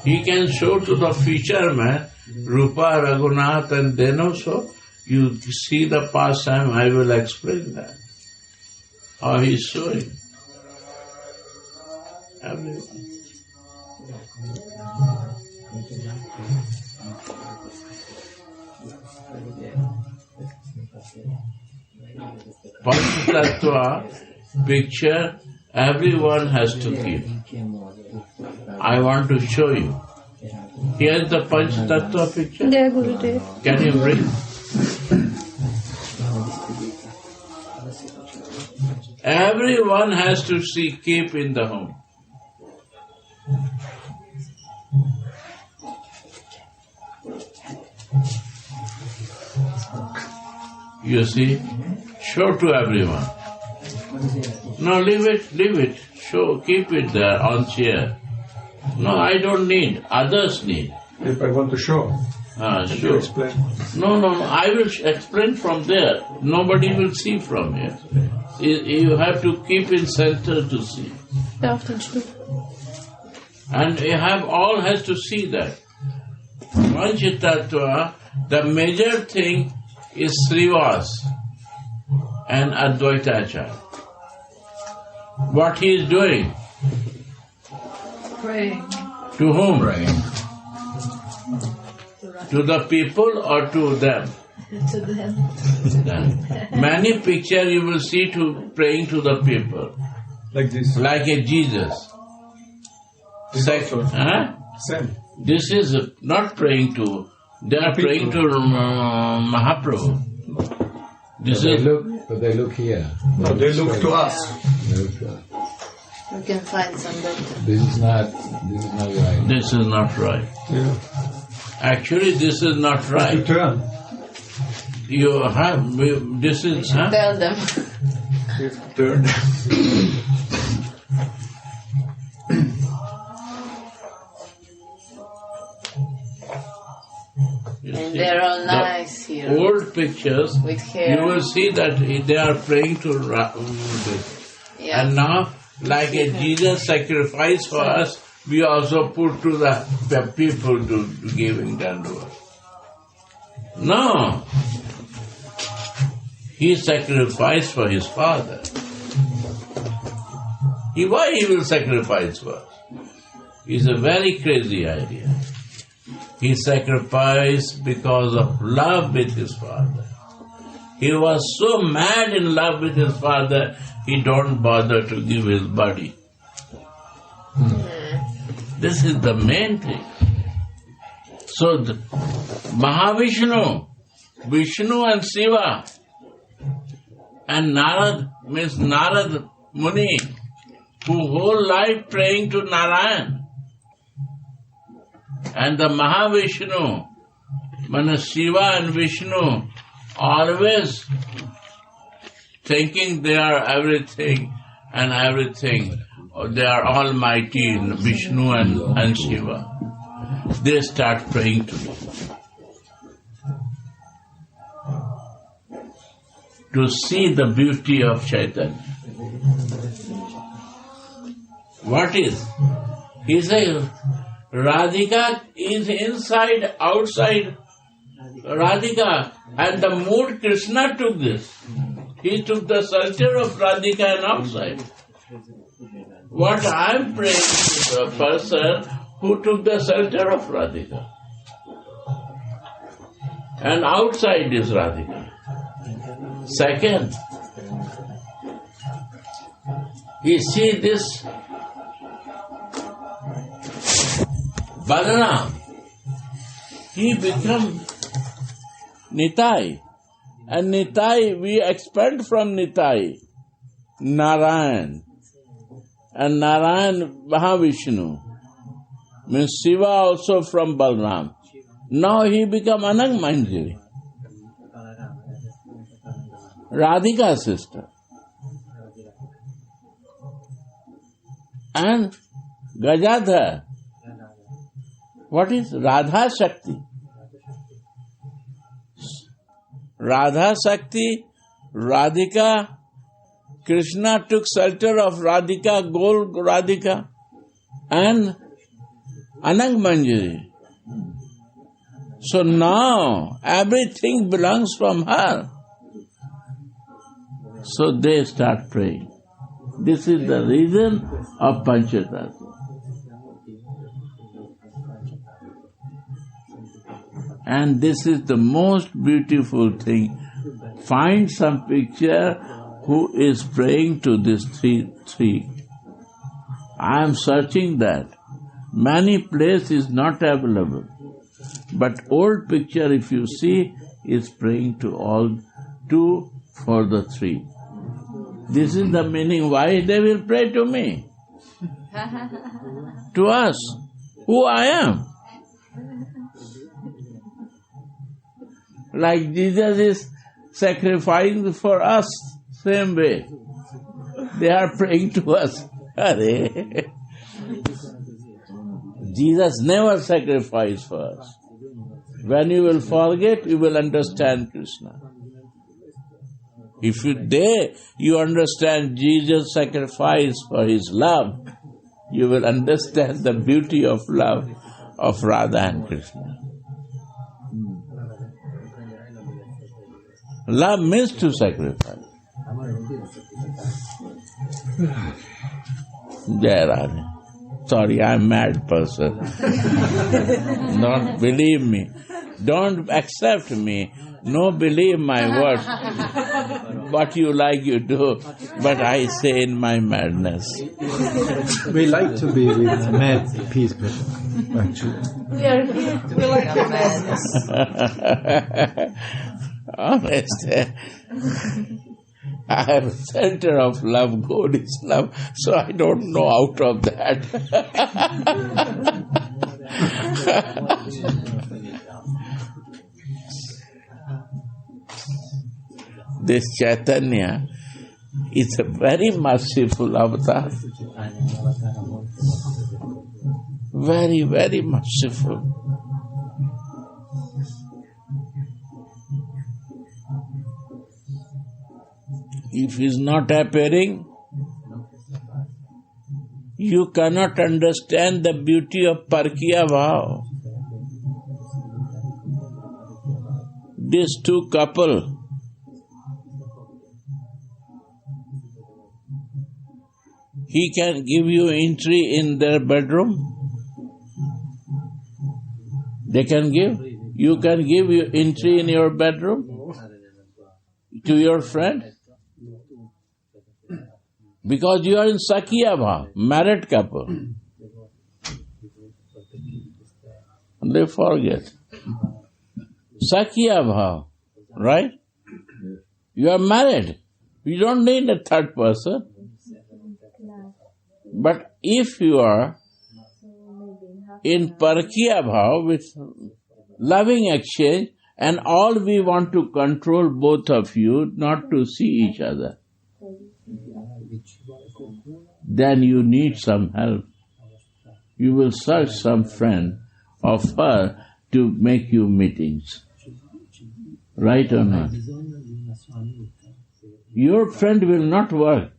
He can show to the fisherman, Rupa, Raghunath, and then also you see the pastime, I will explain that. How he is showing. Everyone. Panchatattva picture everyone has to give. I want to show you. Here is the Panchatattva picture. There, Gurudev. Can you bring? Everyone has to keep in the home. You see? Show to everyone. No, leave it. Show, keep it there on chair. No, I don't need. Others need. If I want to show, sure. Explain. No, I will explain from there. Nobody will see from here. You have to keep in center to see. And all has to see that. Panchatattva, the major thing is Srivas. and Advaitacharya. What he is doing? Praying. To whom? To the people or to them? To them. Many pictures you will see to praying to the people. Like this. Like a Jesus. Huh? Same. This is not praying to, they are praying to Mahaprabhu. This is. But they look here. No, they look to us. They look to us. We can find some better. This is not right. This is not right. Yeah. Actually, this is not right. You turn. You have, this is, huh? Tell them. Turn. You And see, they're all the nice here. old pictures, With hair. you will see that they are praying to this. Yeah. And now, like a Jesus sacrifice for us, we also put to the people to giving dandavat. No. He sacrificed for his father. Why he will sacrifice for us? It's a very crazy idea. He sacrificed because of love with his father. He was so mad in love with his father, he don't bother to give his body. This is the main thing. So, Mahavishnu, Vishnu and Shiva, and Narad means Narad Muni, who whole life praying to Narayan. And the Mahavishnu, Shiva and Vishnu, always thinking they are everything and everything. They are almighty, Vishnu and Shiva. They start praying to me. To see the beauty of Caitanya. What is? He says, Radhika is inside, outside. Radhika, and the mood Krishna took this. He took the shelter of Radhika and outside. What I am praying to the person who took the shelter of Radhika. And outside is Radhika. Second, you see this Balaram, he become Nitai. And Nitai, we expand from Nitai, Narayan. And Narayan, Mahavishnu. Means Shiva also from Balaram. Now he become Anang Manjari. Radhika's sister. And Gajadhar. What is Radha Shakti? Radha Shakti, Radhika, Krishna took shelter of Radhika, gold Radhika, and Anang Manjari. So now everything belongs from her. So they start praying. This is the reason of Panchatattva. And this is the most beautiful thing. Find some picture who is praying to this three. I am searching that. Many places is not available. But old picture, if you see, is praying to all two for the three. This is the meaning why they will pray to me. To us, who I am. Like Jesus is sacrificing for us, same way. They are praying to us. Jesus never sacrificed for us. When you will forget, you will understand Krishna. If you understand Jesus' sacrifice for his love, you will understand the beauty of love of Radha and Krishna. Love means to sacrifice. There are. Sorry, I'm a mad person. Don't believe me. Don't accept me. No, believe my words. What you like, you do. But I say in my madness. We like to be with mad people, actually. We like the madness. Honest. I am center of love, God is love, so I don't know out of that. This Caitanya is a very merciful avatar. Very, very merciful. If he is not appearing, you cannot understand the beauty of Parkiya Bhav. These two couple, he can give you entry in their bedroom. They can give. You can give you entry in your bedroom to your friend. Because you are in Sakya Bhav, married couple. They forget. Sakya Bhav, right? You are married. You don't need a third person. But if you are in Parkiya Bhav with loving exchange and all we want to control both of you, not to see each other, then you need some help. You will search some friend of her to make you meetings. Right or not? Your friend will not work,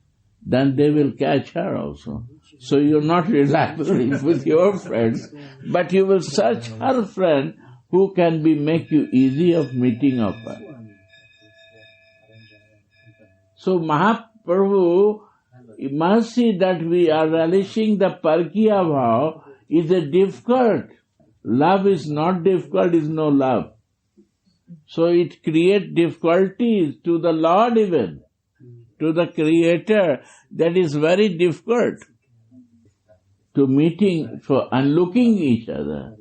then they will catch her also. So you're not reliable with your friends, but you will search her friend who can make you easy of meeting of her. So Mahaprabhu, mercy that we are relishing the Parkiya Bhav is a difficult. Love is not difficult, is no love. So it creates difficulties to the Lord even, to the Creator, that is very difficult to meeting and looking each other.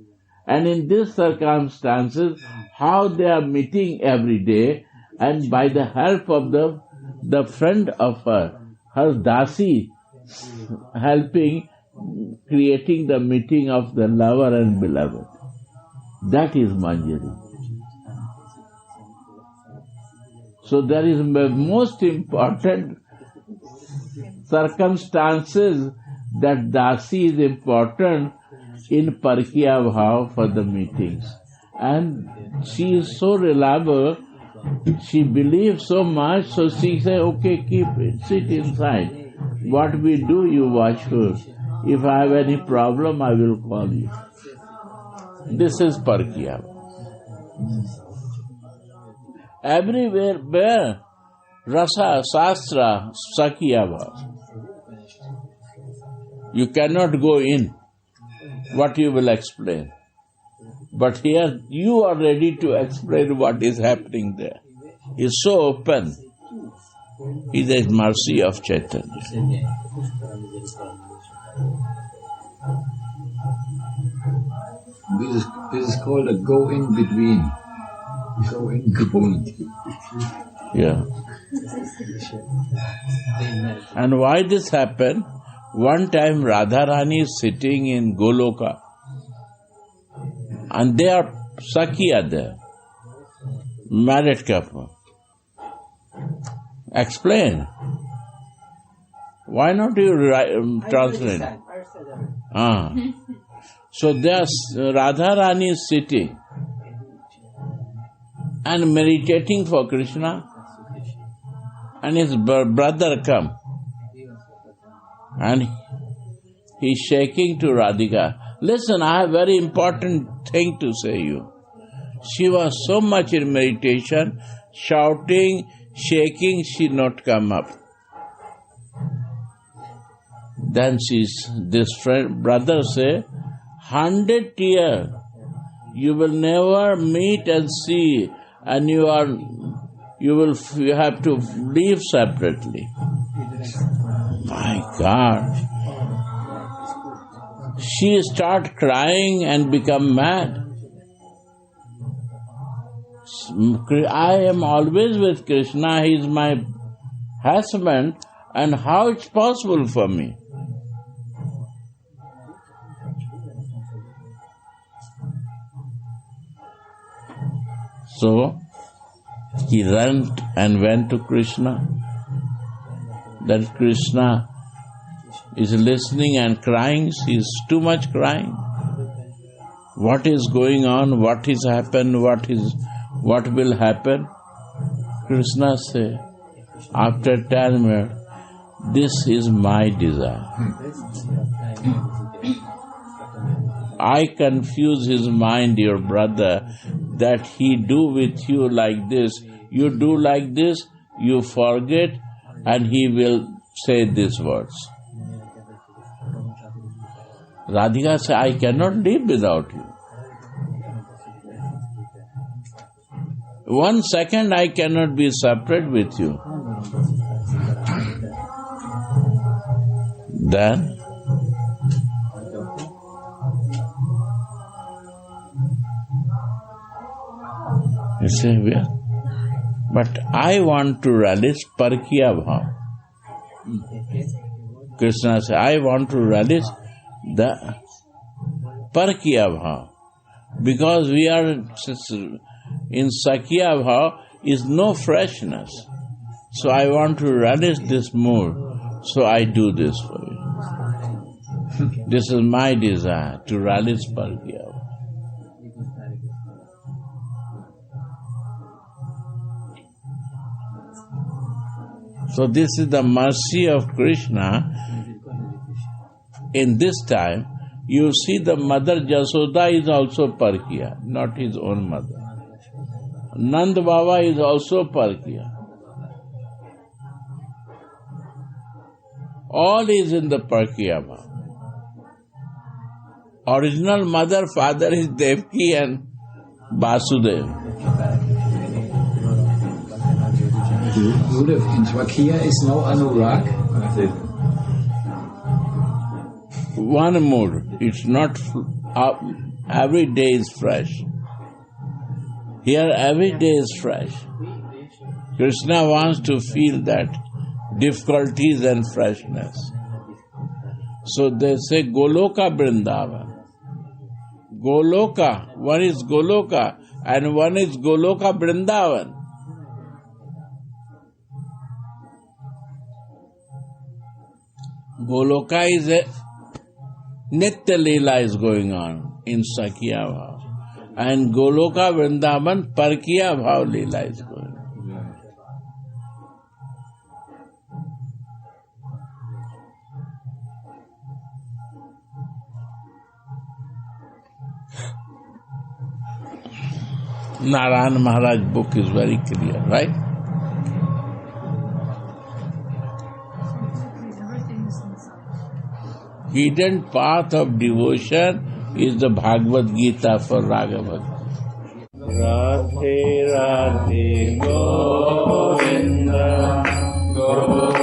And in these circumstances, how they are meeting every day, and by the help of the friend of her Dasi, helping, creating the meeting of the lover and beloved. That is Manjari. So there is the most important circumstances that Dasi is important in Parkiya Bhav for the meetings. And she is so reliable, she believes so much, so she says, okay, keep it, sit inside. What we do, you watch for. If I have any problem, I will call you. This is Parkiya. Everywhere, where Rasa, Sastra, Sakya Bhav. You cannot go in. What you will explain. But here you are ready to explain what is happening there. He is so open. He is the mercy of Chaitanya. This is called a go in between. Go in between. Yeah. And why this happened? One time Radharani is sitting in Goloka and they are Sakya there, married couple. Explain. Why not you translate? So there Radharani is sitting and meditating for Krishna, and his brother come and he's shaking to Radhika. Listen, I have a very important thing to say you. She was so much in meditation, shouting, shaking, she not come up. Then this brother say, 100 years you will never meet and see, and you have to live separately. My God. She start crying and become mad. I am always with Krishna, he is my husband, and how it's possible for me? So, he ran and went to Krishna. That Krishna is listening and crying, she is too much crying. What is going on? What is happened? What will happen? Krishna say, after 10 minutes, this is my desire. I confuse his mind, your brother, that he do with you like this, you do like this, you forget, and he will say these words. Radhika said, I cannot live without you. 1 second I cannot be separate with you. Then you say, well, but I want to relish Parkiya Bhav. Krishna said, I want to relish the Parkiya Bhav. Because we are in Sakya Bhav is no freshness. So I want to relish this mood. So I do this for you. This is my desire, to relish Parkiya Bhav. So this is the mercy of Krishna. In this time, you see the mother Jasoda is also Parkiya, not his own mother. Nand Baba is also Parkiya. All is in the Parkiya Bhava. Original mother, father is Devaki and Vasudeva. Gurudev, in Swakiya is no anurag. One mood. It's not every day is fresh. Here every day is fresh. Krishna wants to feel that difficulties and freshness. So they say Goloka Vrindavan. Goloka, one is Goloka and one is Goloka Vrindavan. Goloka is a Nitya Leela is going on in Sakya Bhav. And Goloka Vrindavan Parkiya Bhav Leela is going on. Narayan Maharaj book is very clear, right? Hidden path of devotion is the Bhagavad Gita for Raghavan. Radhe Radhe Govinda Govinda